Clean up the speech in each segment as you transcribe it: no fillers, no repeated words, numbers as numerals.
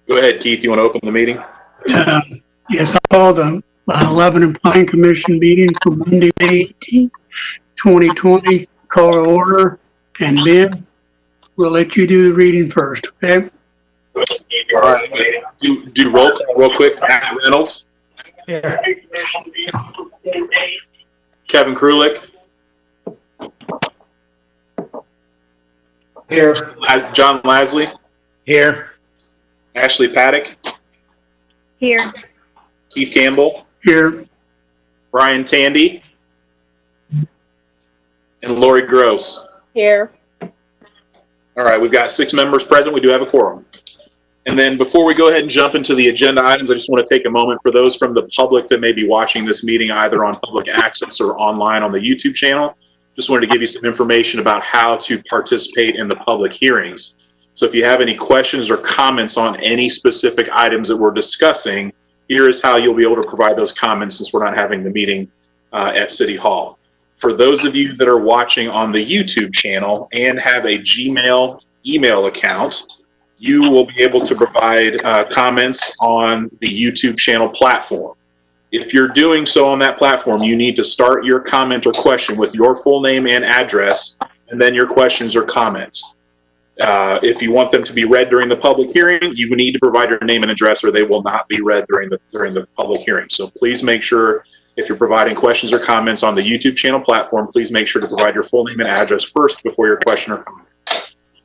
Go ahead, Keith. You want to open the meeting? Yes, I call the Lebanon Planning Commission meeting for Monday, May 18th, 2020. Call to order. And Ben, we'll let you do the reading first, okay? All right. Do roll call real quick. Matt Reynolds. Here. Kevin Krulik. Here. John Lasley. Here. Ashley Paddock. Here. Keith Campbell. Here. Brian Tandy. And Lori Gross. Here. All right, we've got 6 members present. We do have a quorum. And then before we go ahead and jump into the agenda items, I just want to take a moment for those from the public that may be watching this meeting either on public access or online on the YouTube channel. Just wanted to give you some information about how to participate in the public hearings. So if you have any questions or comments on any specific items that we're discussing, here is how you'll be able to provide those comments since we're not having the meeting at City Hall. For those of you that are watching on the YouTube channel and have a Gmail email account, you will be able to provide comments on the YouTube channel platform. If you're doing so on that platform, you need to start your comment or question with your full name and address, and then your questions or comments. If you want them to be read during the public hearing, you need to provide your name and address, or they will not be read during the public hearing. So please make sure, if you're providing questions or comments on the YouTube channel platform, please make sure to provide your full name and address first before your question or comment.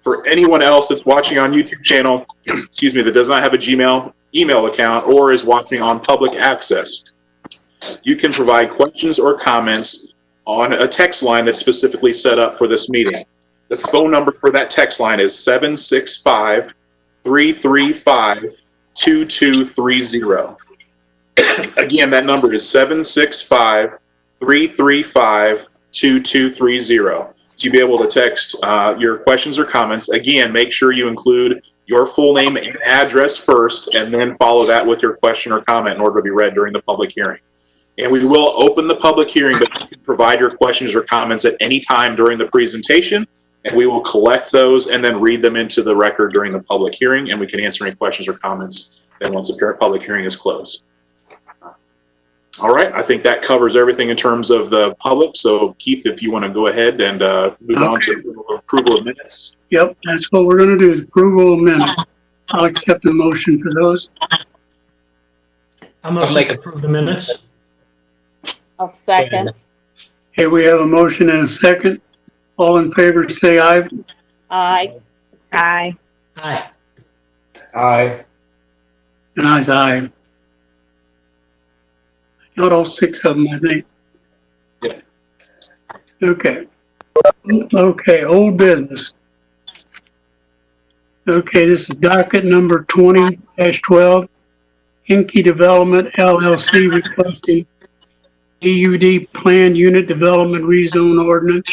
For anyone else that's watching on YouTube channel, excuse me, that does not have a Gmail email account or is watching on public access, you can provide questions or comments on a text line that's specifically set up for this meeting. The phone number for that text line is 765-335-2230. Again, that number is 765-335-2230. To be able to text your questions or comments, again, make sure you include your full name and address first, and then follow that with your question or comment in order to be read during the public hearing. And we will open the public hearing, but you can provide your questions or comments at any time during the presentation, and we will collect those and then read them into the record during the public hearing, and we can answer any questions or comments then once the public hearing is closed. All right, I think that covers everything in terms of the public. So, Keith, if you want to go ahead and move on to approval of minutes. Yep, that's what we're going to do, is approval of minutes. I'll accept the motion for those. I'll make approve the minutes. I'll second. Okay, we have a motion and a second. All in favor, say aye. Aye. Aye. Aye. Aye. And I's aye. Not all 6 of them, I think. Yeah. Okay. Okay, old business. Okay, this is docket number 20-12. Inky Development LLC requesting DUD Planned Unit Development Rezone Ordinance.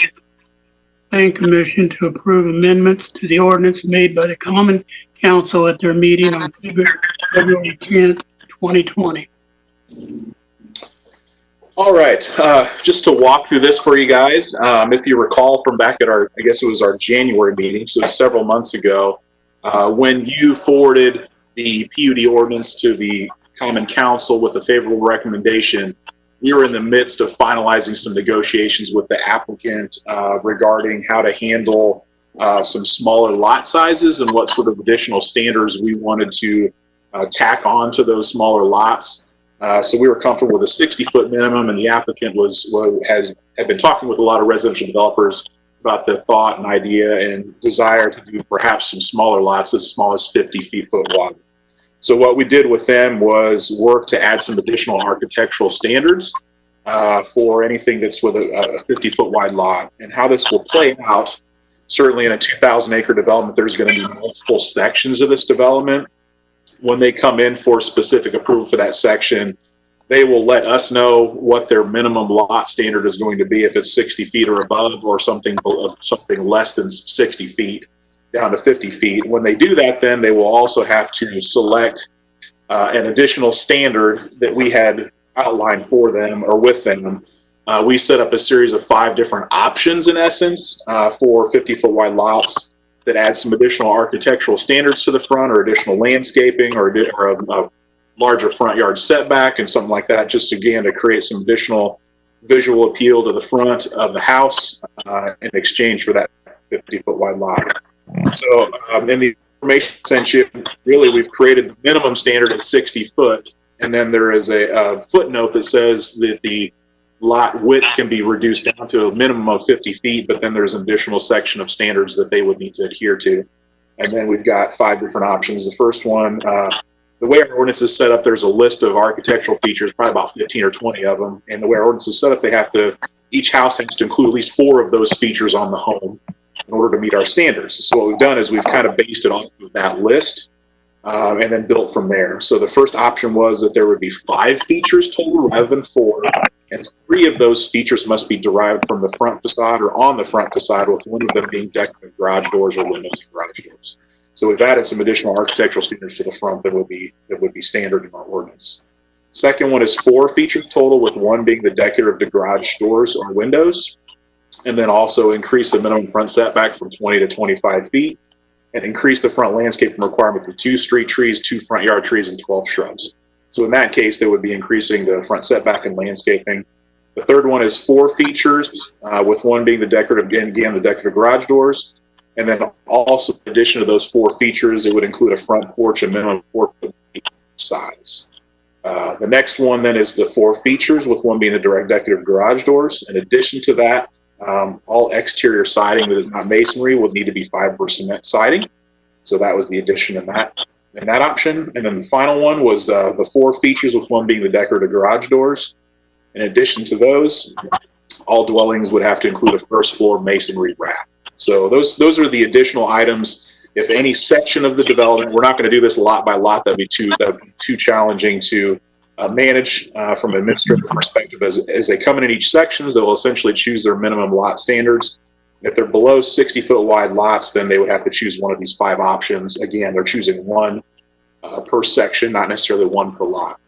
Planning Commission to approve amendments to the ordinance made by the Common Council at their meeting on February 10th, 2020. All right, just to walk through this for you guys, if you recall from back at our, I guess it was our January meeting, so several months ago, when you forwarded the PUD ordinance to the Common Council with a favorable recommendation, we were in the midst of finalizing some negotiations with the applicant regarding how to handle some smaller lot sizes and what sort of additional standards we wanted to tack on to those smaller lots. So we were comfortable with a 60-foot minimum, and the applicant had been talking with a lot of residential developers about the thought and idea and desire to do perhaps some smaller lots as small as 50 foot wide. So what we did with them was work to add some additional architectural standards for anything that's with a 50-foot wide lot. And how this will play out, certainly in a 2,000-acre development, there's going to be multiple sections of this development. When they come in for specific approval for that section, they will let us know what their minimum lot standard is going to be, if it's 60 feet or above, or something less than 60 feet down to 50 feet. When they do that, then they will also have to select an additional standard that we had outlined for them or with them. We set up a series of 5 different options in essence for 50-foot wide lots. that adds some additional architectural standards to the front, or additional landscaping, or a larger front yard setback and something like that, just again to create some additional visual appeal to the front of the house in exchange for that 50-foot wide lot. So in the information sent you, really we've created the minimum standard at 60 foot, and then there is a footnote that says that the lot width can be reduced down to a minimum of 50 feet, but then there's an additional section of standards that they would need to adhere to. And then we've got 5 different options. The first one, the way our ordinance is set up, there's a list of architectural features, probably about 15 or 20 of them. And the way our ordinance is set up, each house has to include at least 4 of those features on the home in order to meet our standards. So what we've done is we've kind of based it off of that list and then built from there. So the first option was that there would be 5 features total rather than 4. And 3 of those features must be derived from the front facade or on the front facade, with one of them being decorative garage doors or windows and garage doors. So we've added some additional architectural standards to the front that would be standard in our ordinance. Second one is 4 features total, with 1 being the decorative garage doors or windows, and then also increase the minimum front setback from 20 to 25 feet, and increase the front landscaping requirement to 2 street trees, 2 front yard trees, and 12 shrubs. So in that case, they would be increasing the front setback and landscaping. The third one is 4 features, with 1 being the decorative garage doors. And then also, in addition to those 4 features, it would include a front porch, a minimum 4 foot size. The next one then is the 4 features, with 1 being the direct decorative garage doors. In addition to that, all exterior siding that is not masonry would need to be fiber cement siding. So that was the addition in that option. And then the final one was the 4 features, with 1 being the decorative garage doors. In addition to those, all dwellings would have to include a first floor masonry wrap. So those are the additional items. If any section of the development, we're not going to do this lot by lot. That'd be too challenging to manage from an administrative perspective. As they come in each sections, they'll essentially choose their minimum lot standards. If they're below 60-foot wide lots, then they would have to choose one of these 5 options. Again, they're choosing 1 per section, not necessarily 1 per lot.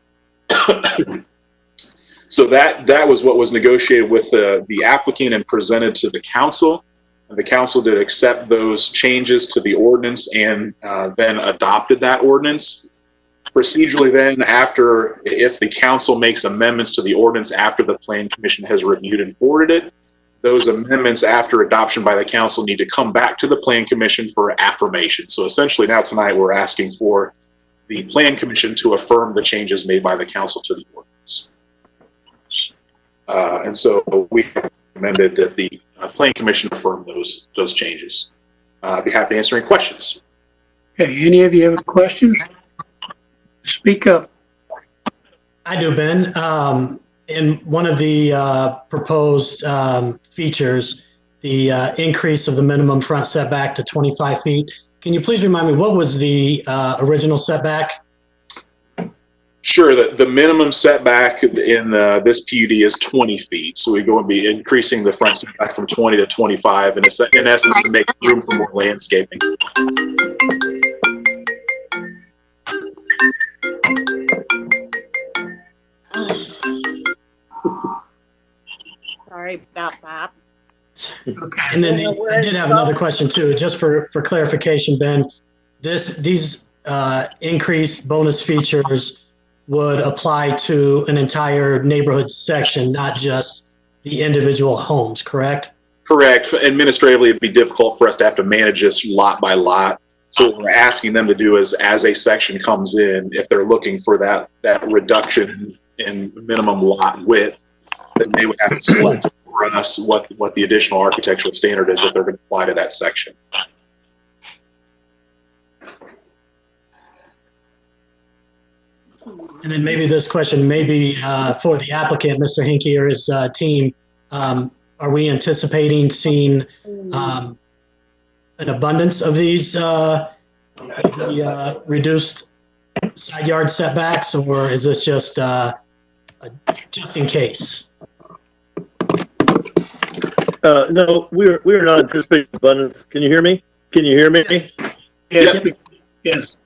So that was what was negotiated with the applicant and presented to the council. And the council did accept those changes to the ordinance and then adopted that ordinance. Procedurally then, if the council makes amendments to the ordinance after the Plan Commission has reviewed and forwarded it, those amendments after adoption by the council need to come back to the Plan Commission for affirmation. So essentially now tonight we're asking for the Plan Commission to affirm the changes made by the council to the ordinance. And so we recommended that the Plan Commission affirm those changes. I'd be happy to answer any questions. Okay, any of you have a question? Speak up. I do, Ben. In one of the proposed features, the increase of the minimum front setback to 25 feet. Can you please remind me, what was the original setback? Sure. The minimum setback in this PUD is 20 feet. So we're going to be increasing the front setback from 20 to 25, and in essence to make room for more landscaping. Sorry about that. Okay. And then I did have another question too, just for clarification, Ben. These increased bonus features would apply to an entire neighborhood section, not just the individual homes, correct? Correct. Administratively, it'd be difficult for us to have to manage this lot by lot. So what we're asking them to do is, as a section comes in, if they're looking for that reduction in minimum lot width, then they would have to select for us what the additional architectural standard is that they're going to apply to that section. And then maybe this question may be for the applicant, Mr. Hinkie, or his team. Are we anticipating seeing an abundance of these reduced side yard setbacks, or is this just in case? No, we're not anticipating abundance. Can you hear me? Yes. Yes.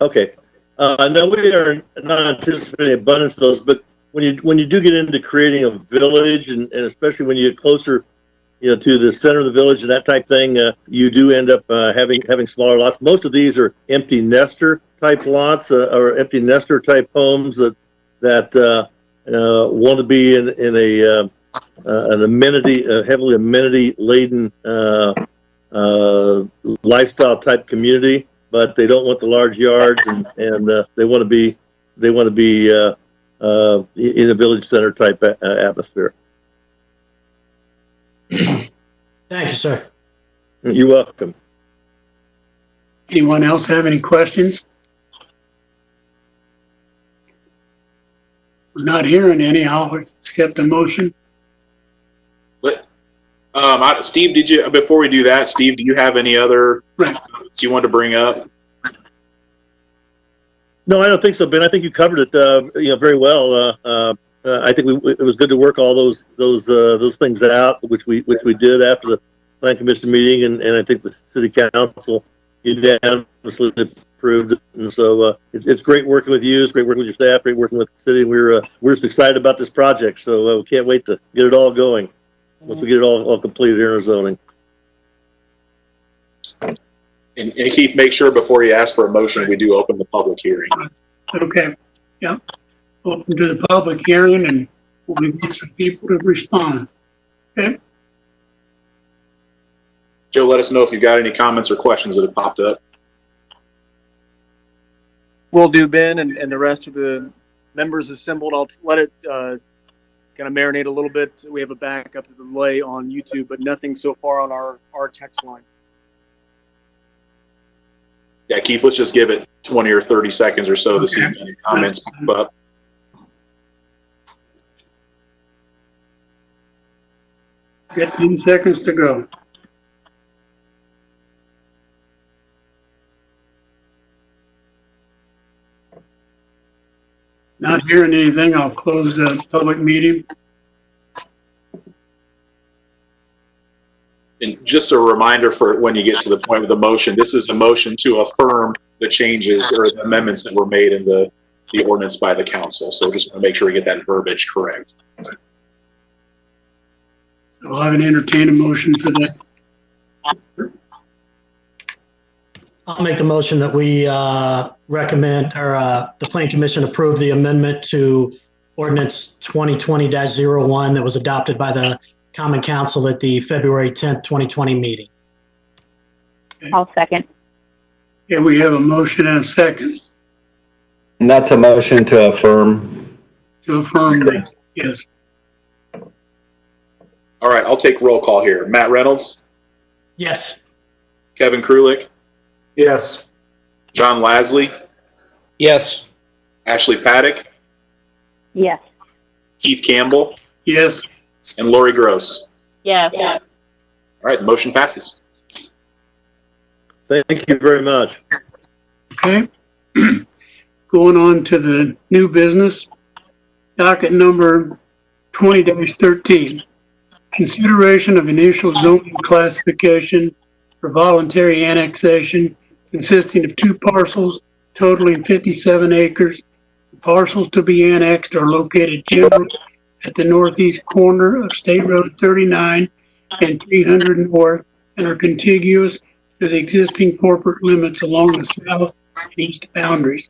Okay. No, we are not anticipating abundance of those, but when you do get into creating a village, and especially when you get closer to the center of the village and that type thing, you do end up having smaller lots. Most of these are empty nester type lots or empty nester type homes that want to be in an amenity, heavily amenity laden lifestyle type community, but they don't want the large yards and they want to be in a village center type atmosphere. Thank you, sir. You're welcome. Anyone else have any questions? Was not hearing any. I'll accept the motion. But, Steve, before we do that, Steve, do you have any other comments you want to bring up? No, I don't think so, Ben. I think you covered it, very well. I think it was good to work all those things out, which we did after the Plan Commission meeting, and I think the City Council unanimously approved it. And so it's great working with you. It's great working with your staff. Great working with the city. We're just excited about this project. So we can't wait to get it all going once we get it all completed here in our zoning. And Keith, make sure before you ask for a motion, we do open the public hearing. Okay. Yeah. Open to the public hearing, and we'll get some people to respond. Okay. Joe, let us know if you've got any comments or questions that have popped up. Will do, Ben, and the rest of the members assembled. I'll let it kind of marinate a little bit. We have a backup delay on YouTube, but nothing so far on our text line. Yeah, Keith, let's just give it 20 or 30 seconds or so to see if any comments pop up. Got 10 seconds to go. Not hearing anything, I'll close the public meeting. And just a reminder for when you get to the point of the motion, this is a motion to affirm the changes or the amendments that were made in the ordinance by the council. So just want to make sure we get that verbiage correct. So I'll have an entertain a motion for that. I'll make the motion that we recommend, or the Plan Commission approve the amendment to ordinance 2020-01 that was adopted by the Common Council at the February 10th, 2020 meeting. I'll second. Yeah, we have a motion and a second And that's a motion to affirm. to affirm that. Yes. All right, I'll take roll call here. Matt Reynolds, Yes. Kevin Krulik, Yes. John Lasley, Yes. Ashley Paddock, Yes. Keith Campbell, Yes. and Lori Gross. Yes. All right, the motion passes. Thank you very much. Okay. Going on to the new business. Docket number 20-13. Consideration of initial zoning classification for voluntary annexation consisting of 2 parcels totaling 57 acres. The parcels to be annexed are located generally at the northeast corner of State Road 39 and 300 North and are contiguous to the existing corporate limits along the south and east boundaries.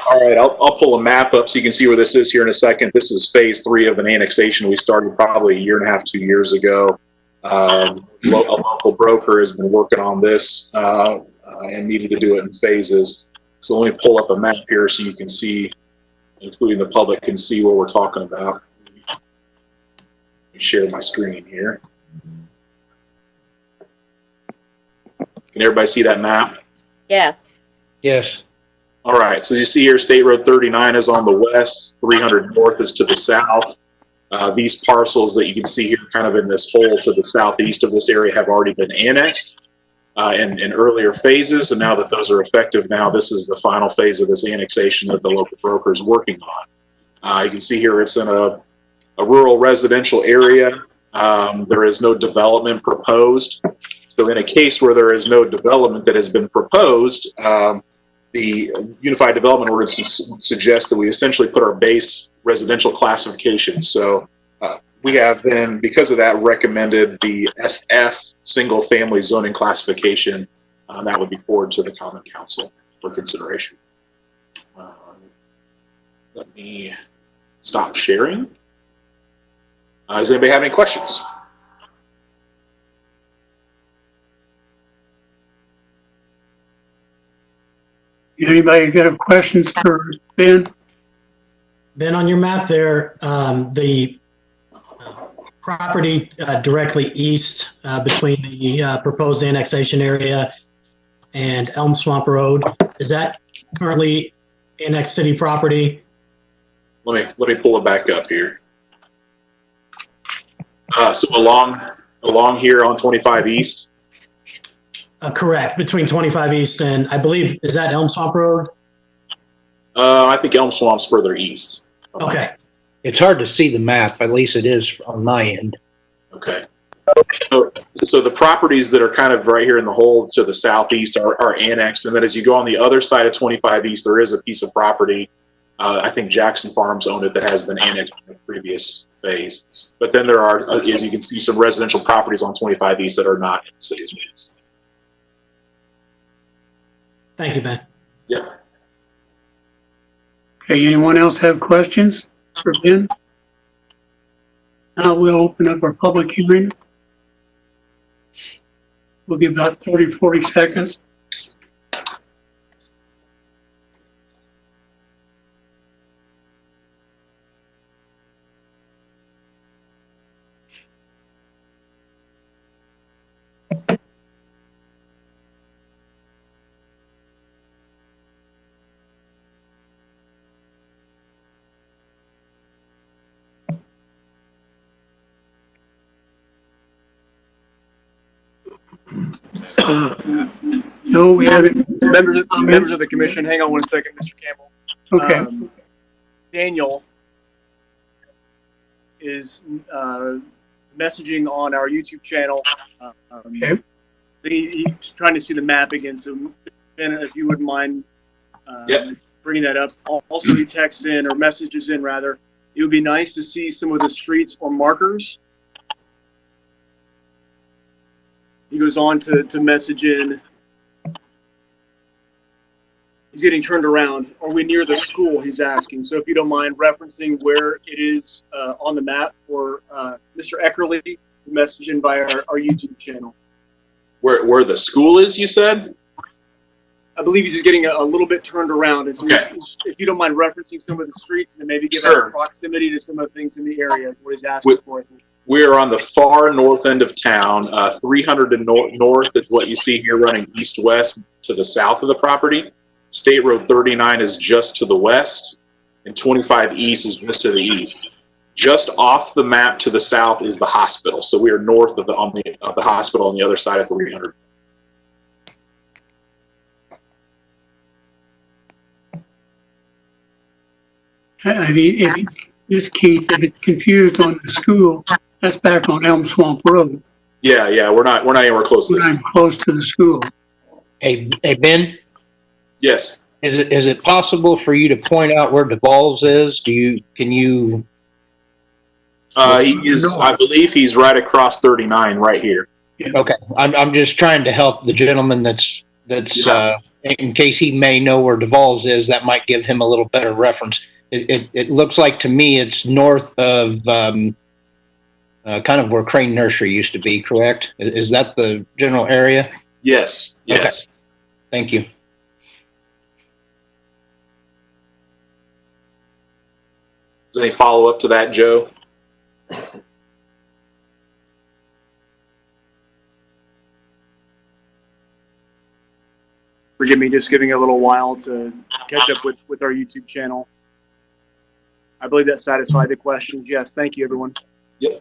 All right, I'll pull a map up so you can see where this is here in a second. This is phase 3 of an annexation we started probably 1.5 years, 2 years ago. A local broker has been working on this and needed to do it in phases. So let me pull up a map here so you can see, including the public can see what we're talking about. Let me share my screen here. Can everybody see that map? Yes. Yes. All right, so as you see here, State Road 39 is on the west, 300 North is to the south. These parcels that you can see here kind of in this hole to the southeast of this area have already been annexed in earlier phases, and now that those are effective now, this is the final phase of this annexation that the local broker is working on. You can see here it's in a rural residential area. There is no development proposed. So in a case where there is no development that has been proposed, the Unified Development Ordinance suggests that we essentially put our base residential classification. So we have then, because of that, recommended the SF single-family zoning classification. That would be forwarded to the Common Council for consideration. Let me stop sharing. Does anybody have any questions? Anybody got questions for Ben? Ben, on your map there, the property directly east between the proposed annexation area and Elm Swamp Road, is that currently annexed city property? Let me pull it back up here. So along here on 25 East. Correct, between 25 East and, I believe, is that Elm Swamp Road? I think Elm Swamp's further east. Okay. It's hard to see the map, at least it is on my end. Okay. So the properties that are kind of right here in the hole to the southeast are annexed, and then as you go on the other side of 25 East, there is a piece of property. I think Jackson Farms owned it that has been annexed in the previous phase. But then there are, as you can see, some residential properties on 25 East that are not in the city's limits. Thank you, Ben. Yep. Okay, anyone else have questions for Ben? Now we'll open up our public hearing. We'll give about 30, 40 seconds. No, we haven't. Members of the commission, hang on one second, Mr. Campbell. Okay. Daniel is messaging on our YouTube channel. Okay. He's trying to see the map again, so Ben, if you wouldn't mind bringing that up. Also, he texts in, or messages in rather, it would be nice to see some of the streets or markers. He goes on to message in. He's getting turned around. Are we near the school? He's asking. So if you don't mind referencing where it is on the map for Mr. Eckerly, message in via our YouTube channel. Where the school is, you said? I believe he's just getting a little bit turned around. And so Okay. if you don't mind referencing some of the streets and maybe give Sure. us proximity to some of the things in the area, what he's asking for. We're on the far north end of town. 300 and north is what you see here running east-west to the south of the property. State Road 39 is just to the west, and 25 East is just to the east. Just off the map to the south is the hospital. So we are north of the hospital on the other side of 300. I mean, if Keith, if it's confused on the school, that's back on Elm Swamp Road. Yeah, we're not anywhere close to We're this. not close to the school. Hey, Ben, Yes. is it possible for you to point out where DeVal's is? Can you? He is. I believe he's right across 39, right here. Okay, I'm just trying to help the gentleman that's in case he may know where DeVal's is. That might give him a little better reference. It looks like to me it's north of kind of where Crane Nursery used to be. Correct? Is that the general area? Yes. Yes. Okay. Thank you. Is there any follow up to that, Joe? Forgive me, just giving a little while to catch up with our YouTube channel. I believe that satisfied the questions. Yes, thank you, everyone. Yep.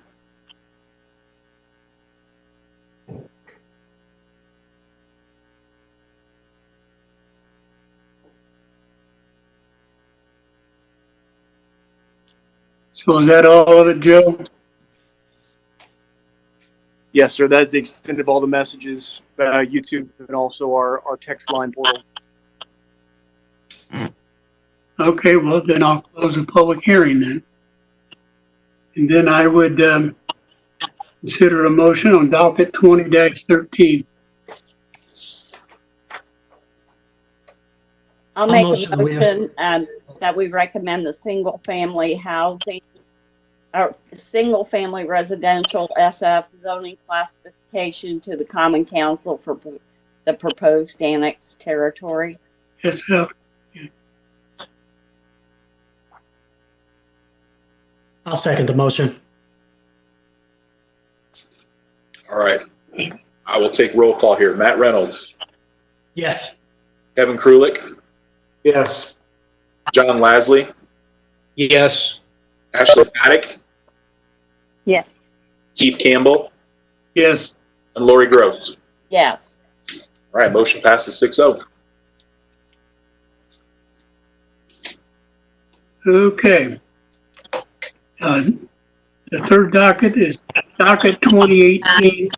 So is that all of it, Joe? Yes, sir. That is the extent of all the messages, YouTube, and also our text line portal. Okay, well, then I'll close the public hearing then. And then I would consider a motion on docket 20-13. I'll make motion, a we have- motion that we recommend the single-family housing or single-family residential SF zoning classification to the Common Council for the proposed annexed territory. Yes, sir. I'll second the motion. All right. I will take roll call here. Matt Reynolds, Yes. Kevin Krulik, Yes. John Lasley, Yes. Ashley Paddock, Yes. Keith Campbell, Yes. and Lori Gross. Yes. All right, motion passes 6-0. Okay. The third docket is docket 2018.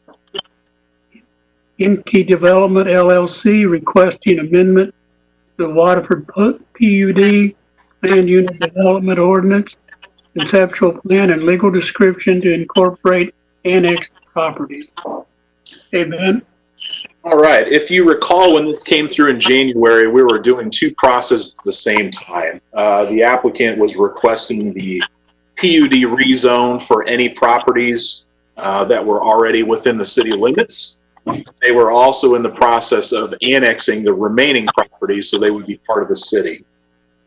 Inky Development LLC requesting amendment to the Waterford PUD Land Unit Development Ordinance, conceptual plan and legal description to incorporate annexed properties. Hey, Ben? All right. If you recall, when this came through in January, we were doing two processes at the same time. The applicant was requesting the PUD rezone for any properties that were already within the city limits. They were also in the process of annexing the remaining properties so they would be part of the city.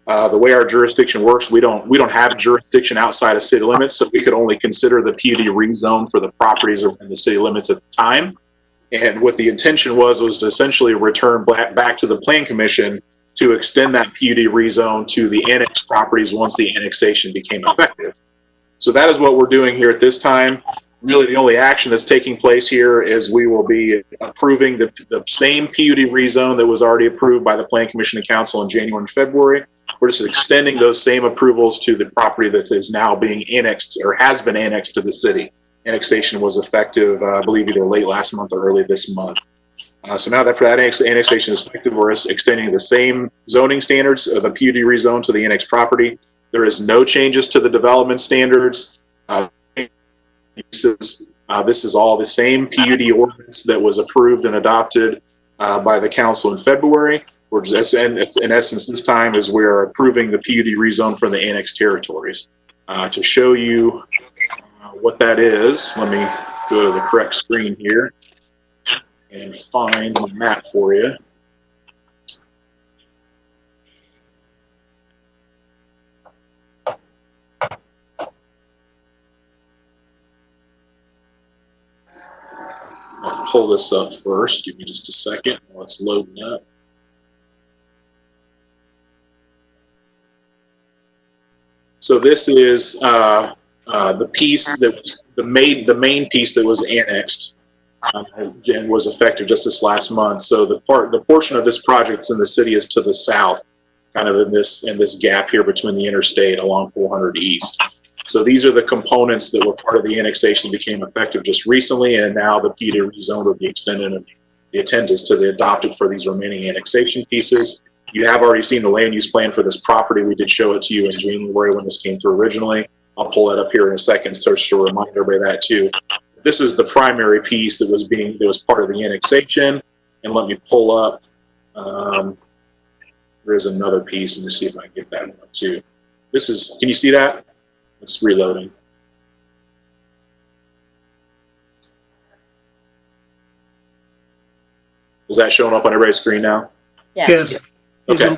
The way our jurisdiction works, we don't have jurisdiction outside of city limits, so we could only consider the PUD rezone for the properties within the city limits at the time. And what the intention was to essentially return back to the Plan Commission to extend that PUD rezone to the annexed properties once the annexation became effective. So that is what we're doing here at this time. Really, the only action that's taking place here is we will be approving the same PUD rezone that was already approved by the Plan Commission and Council in January and February. We're just extending those same approvals to the property that is now being annexed or has been annexed to the city. Annexation was effective, I believe, either late last month or early this month. So now that annexation is effective, we're extending the same zoning standards of the PUD rezone to the annexed property. There is no changes to the development standards. This is all the same PUD ordinance that was approved and adopted by the council in February. We're just, in essence, this time is we're approving the PUD rezone for the annexed territories. To show you what that is, let me go to the correct screen here and find the map for you. I'll pull this up first. Give me just a second while it's loading up. So this is the piece that was the main piece that was annexed and was effective just this last month. So the portion of this project that's in the city is to the south, kind of in this gap here between the interstate along 400 East. So these are the components that were part of the annexation became effective just recently, and now the PUD rezone will be extended, and the intent is to be adopted for these remaining annexation pieces. You have already seen the land use plan for this property. We did show it to you in January when this came through originally. I'll pull that up here in a second so to remind everybody of that too. This is the primary piece that was part of the annexation. And let me pull up, there is another piece. Let me see if I can get that one too. This is, can you see that? It's reloading. Is that showing up on everybody's screen now? Yeah. Yes. Okay.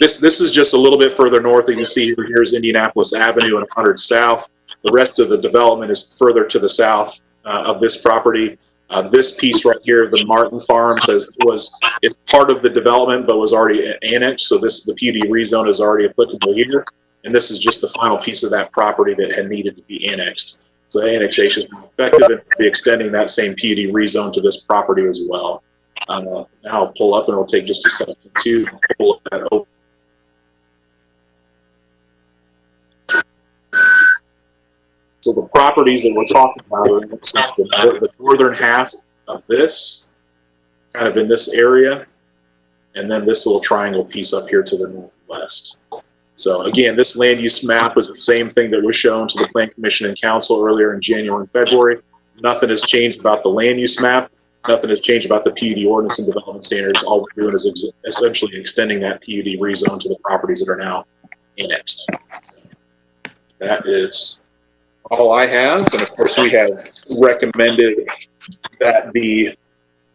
This is just a little bit further north. You can see here's Indianapolis Avenue and 100 South. The rest of the development is further to the south of this property. This piece right here, the Martin Farms, it's part of the development but was already annexed. So the PUD rezone is already applicable here. And this is just the final piece of that property that had needed to be annexed. So the annexation is now effective, and we'll be extending that same PUD rezone to this property as well. Now I'll pull up, and it'll take just a second to pull that over. So the properties that we're talking about are the northern half of this, kind of in this area, and then this little triangle piece up here to the northwest. So again, this land use map was the same thing that was shown to the Plan Commission and Council earlier in January and February. Nothing has changed about the land use map. Nothing has changed about the PUD ordinance and development standards. All we're doing is essentially extending that PUD rezone to the properties that are now annexed. So that is all I have. And of course, we have recommended that the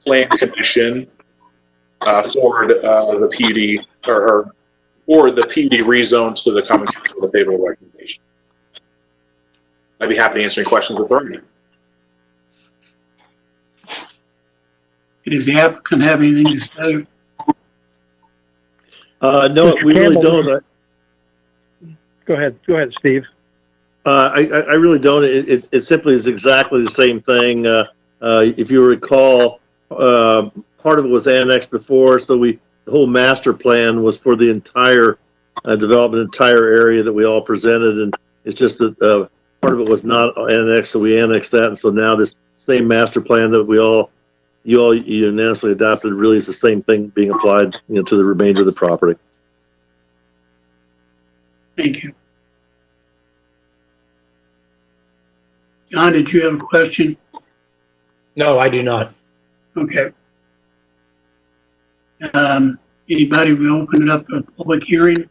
Plan Commission forward the PUD or forward the PUD rezone to the Common Council with a favorable recommendation. I'd be happy to answer any questions with them. Does the applicant have anything to say? No, we really don't. Go ahead, Steve. I really don't. It simply is exactly the same thing. If you recall, part of it was annexed before, so the whole master plan was for the entire development, entire area that we all presented, and it's just that part of it was not annexed, so we annexed that, and so now this same master plan that you all unanimously adopted really is the same thing being applied, to the remainder of the property. Thank you. John, did you have a question? No, I do not. Okay. Anybody will open it up to a public hearing?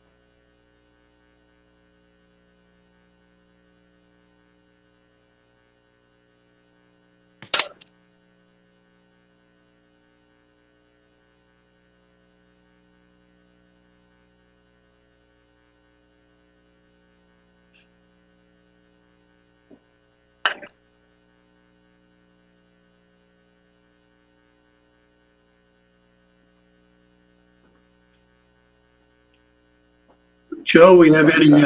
Joe, we have any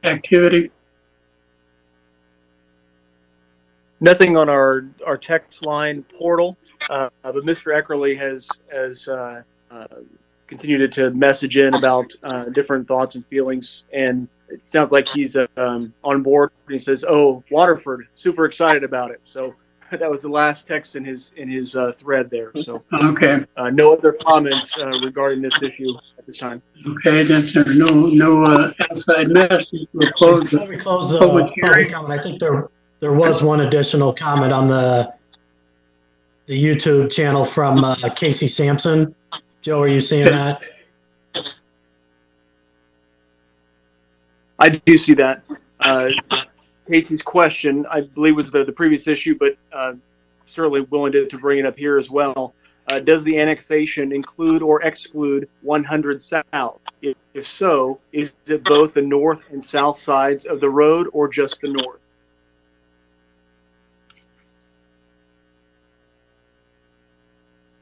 activity? Nothing on our text line portal, but Mr. Eckerly has continued to message in about different thoughts and feelings, and it sounds like he's on board. He says, "Oh, Waterford, super excited about it." So that was the last text in his thread there. So Okay. no other comments regarding this issue at this time. Okay, then there are no outside messages. We'll close Before we close the public hearing. comment, I think there was one additional comment on the YouTube channel from Casey Sampson. Joe, are you seeing that? I do see that. Casey's question, I believe, was the previous issue, but certainly willing to bring it up here as well. Does the annexation include or exclude 100 South? If so, is it both the north and south sides of the road or just the north?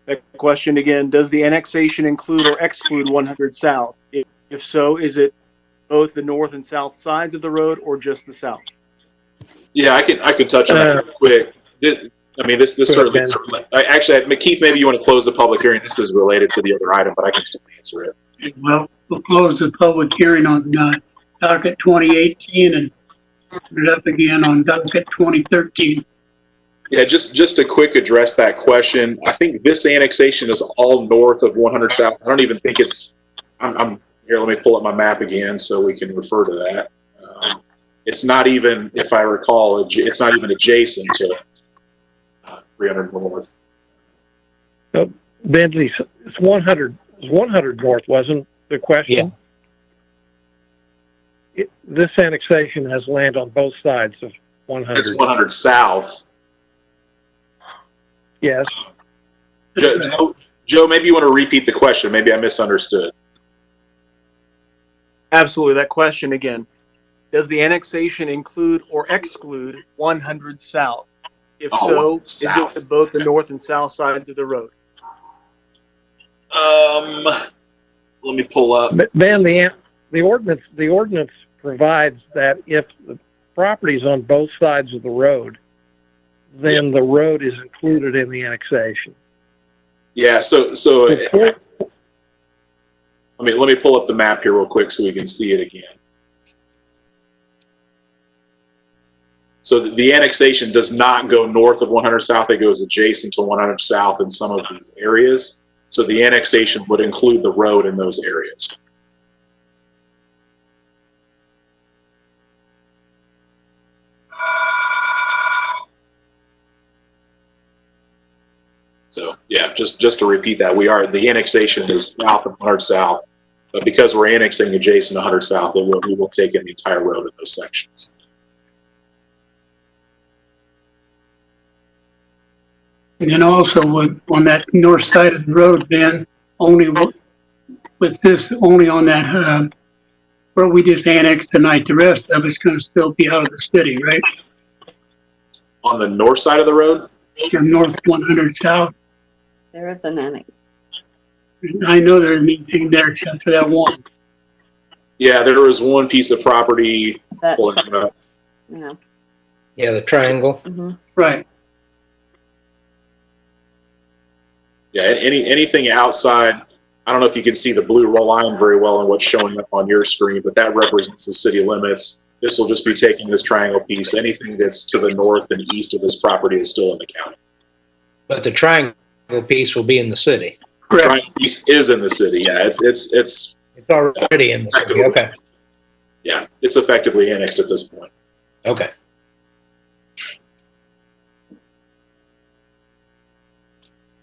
That question again, does the annexation include or exclude 100 South? If so, is it both the north and south sides of the road or just the south? Yeah, I can touch on that real quick. This certainly. Actually, Keith, maybe you want to close the public hearing. This is related to the other item, but I can still answer it. Well, we'll close the public hearing on docket 2018 and put it up again on docket 2013. Yeah, just to quick address that question. I think this annexation is all north of 100 South. I don't even think it's. I'm here. Let me pull up my map again so we can refer to that. It's not even, if I recall, it's not even adjacent to 300 North. Bentley, it's 100 North, wasn't the question? Yeah. This annexation has land on both sides of 100. It's 100 South. Yes. Joe, maybe you want to repeat the question. Maybe I misunderstood. Absolutely. That question again. Does the annexation include or exclude 100 South? If so, south. Is it both the north and south sides of the road? Let me pull up. Ben, the ordinance provides that if the property is on both sides of the road, then the road is included in the annexation. Yeah. So let me pull up the map here real quick so we can see it again. So the annexation does not go north of 100 South. It goes adjacent to 100 South in some of these areas. So the annexation would include the road in those areas. Yeah, just to repeat that, the annexation is south of 100 South, but because we're annexing adjacent to 100 South, we will take in the entire road in those sections. And then also on that north side of the road, Ben, only with this, only on that, where we just annexed tonight, the rest of it's gonna still be out of the city, right? On the north side of the road? Or north 100 South. There is an annex. I know there's anything there except for that one. Yeah, there was one piece of property. That, pulling it up. yeah. Yeah, the triangle. Mm-hmm. Right. Yeah, anything outside, I don't know if you can see the blue line very well in what's showing up on your screen, but that represents the city limits. This will just be taking this triangle piece. Anything that's to the north and east of this property is still in the county. But the triangle piece will be in the city. The triangle piece is in the city. Yeah, it's already in the city. Okay. Yeah, it's effectively annexed at this point. Okay.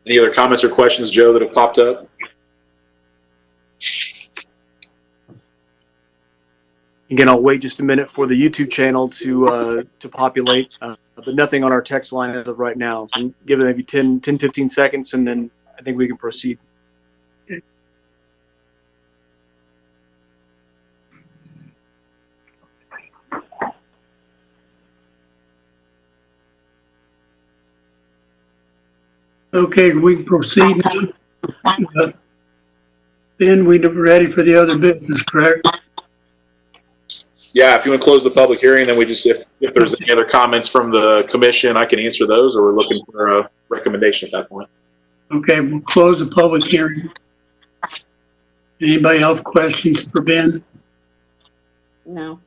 Any other comments or questions, Joe, that have popped up? Again, I'll wait just a minute for the YouTube channel to populate, but nothing on our text line as of right now. So give it maybe 10, 15 seconds, and then I think we can proceed. Okay, we can proceed now. Ben, we're ready for the other business, correct? Yeah, if you want to close the public hearing, then we just, if there's any other comments from the commission, I can answer those, or we're looking for a recommendation at that point. Okay, we'll close the public hearing. Anybody have questions for Ben? No.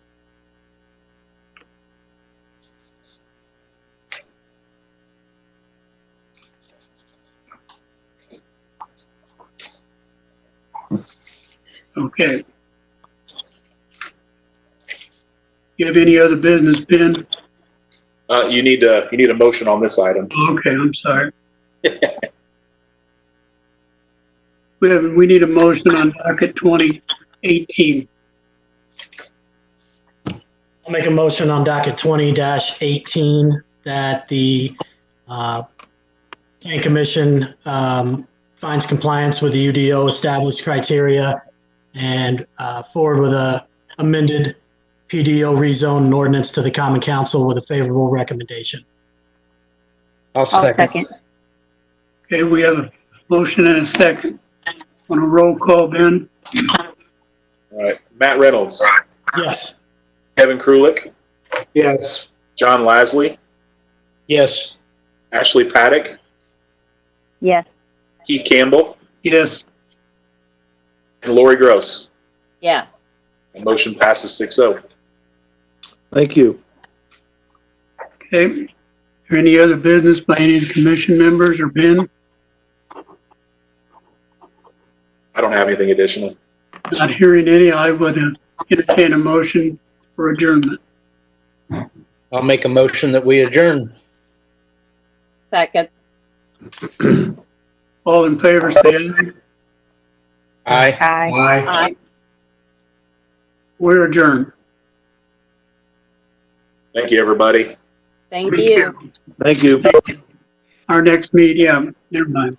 Okay. You have any other business, Ben? You need a motion on this item. Okay, I'm sorry. We need a motion on docket 2018. I'll make a motion on docket 20-18 that the Planning Commission finds compliance with the UDO established criteria and forward with a amended PDO rezone and ordinance to the Common Council with a favorable recommendation. I'll second. Okay, we have a motion and a second. On a roll call, Ben? All right, Matt Reynolds. Yes. Kevin Krulik. Yes. John Lasley. Yes. Ashley Paddock. Yes. Keith Campbell. Yes. And Lori Gross. Yes. The motion passes 6-0. Thank you. Okay. Is there any other business by any of the commission members or Ben? I don't have anything additional. Not hearing any, I would entertain a motion for adjournment. I'll make a motion that we adjourn. Second. All in favor, say aye. Aye. Aye. We're adjourned. Thank you, everybody. Thank you. Thank you. Our next meeting, yeah, never mind.